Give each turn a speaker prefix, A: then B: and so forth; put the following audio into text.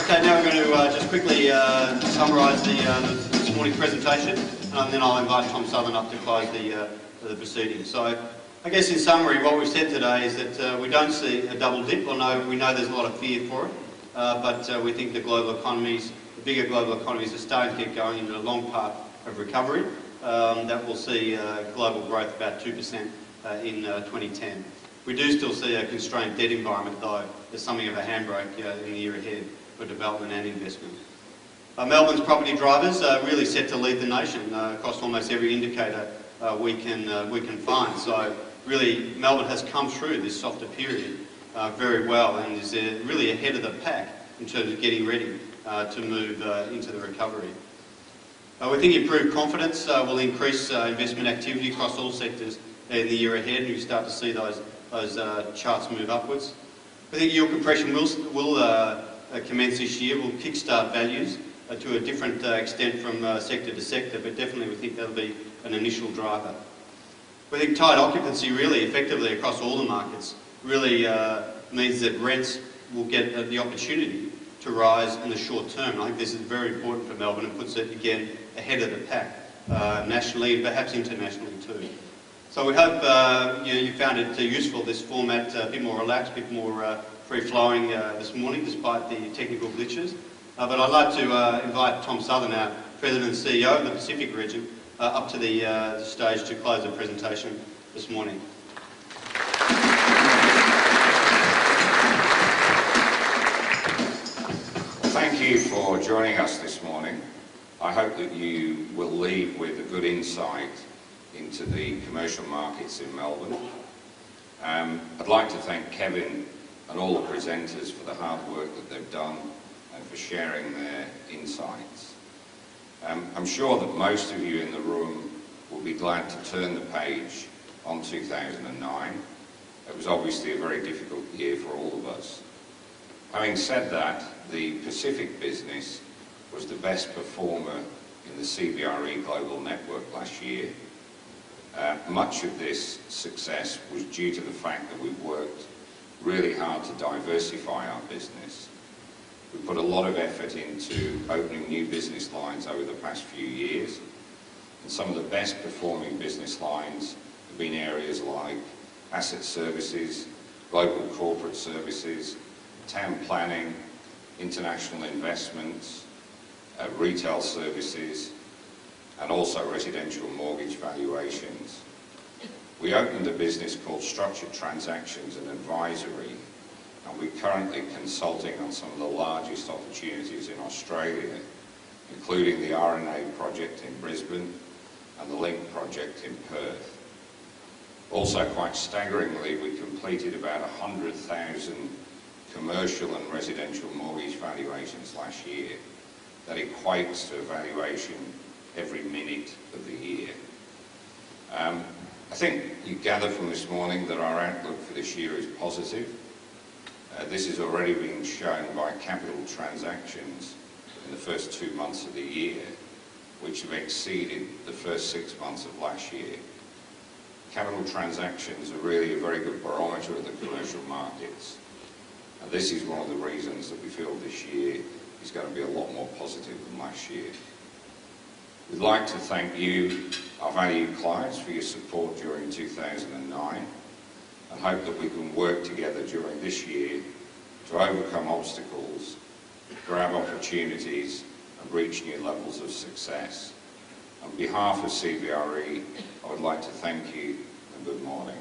A: Okay, now we're going to just quickly summarise this morning's presentation, and then I'll invite Tom Southern up to close the proceedings. So, I guess in summary, what we've said today is that we don't see a double dip. Well, we know there's a lot of fear for it, but we think the global economies, the bigger global economies, are starting to get going into a long path of recovery that will see global growth about 2% in 2010. We do still see a constrained debt environment, though, as something of a handbrake in the year ahead for development and investment. Melbourne's property drivers are really set to lead the nation across almost every indicator we can find. So really, Melbourne has come through this softer period very well and is really ahead of the pack in terms of getting ready to move into the recovery. We think improved confidence will increase investment activity across all sectors in the year ahead, and you start to see those charts move upwards. I think yield compression will commence this year, will kickstart values to a different extent from sector to sector, but definitely we think that'll be an initial driver. We think tight occupancy really effectively across all the markets really means that rents will get the opportunity to rise in the short term. I think this is very important for Melbourne and puts it again ahead of the pack nationally and perhaps internationally too. So we hope you found it useful, this format, a bit more relaxed, a bit more free-flowing this morning despite the technical glitches. But I'd like to invite Tom Southern, our President and CEO of the Pacific region, up to the stage to close the presentation this morning.
B: Thank you for joining us this morning. I hope that you will leave with a good insight into the commercial markets in Melbourne. I'd like to thank Kevin and all the presenters for the hard work that they've done and for sharing their insights. I'm sure that most of you in the room will be glad to turn the page on 2009. It was obviously a very difficult year for all of us. Having said that, the Pacific business was the best performer in the CBRE Global Network last year. Much of this success was due to the fact that we've worked really hard to diversify our business. We put a lot of effort into opening new business lines over the past few years, and some of the best performing business lines have been areas like asset services, global corporate services, town planning, international investments, retail services, and also residential mortgage valuations. We opened a business called Structured Transactions and Advisory, and we're currently consulting on some of the largest opportunities in Australia, including the RNA project in Brisbane and the Link project in Perth. Also, quite staggeringly, we completed about 100,000 commercial and residential mortgage valuations last year. That equates to a valuation every minute of the year. I think you gather from this morning that our outlook for this year is positive. This is already being shown by capital transactions in the first 2 months of the year, which have exceeded the first 6 months of last year. Capital transactions are really a very good barometer of the commercial markets. And this is one of the reasons that we feel this year is going to be a lot more positive than last year. We'd like to thank you, our valued clients, for your support during 2009 and hope that we can work together during this year to overcome obstacles, grab opportunities and reach new levels of success. On behalf of CBRE, I would like to thank you and good morning.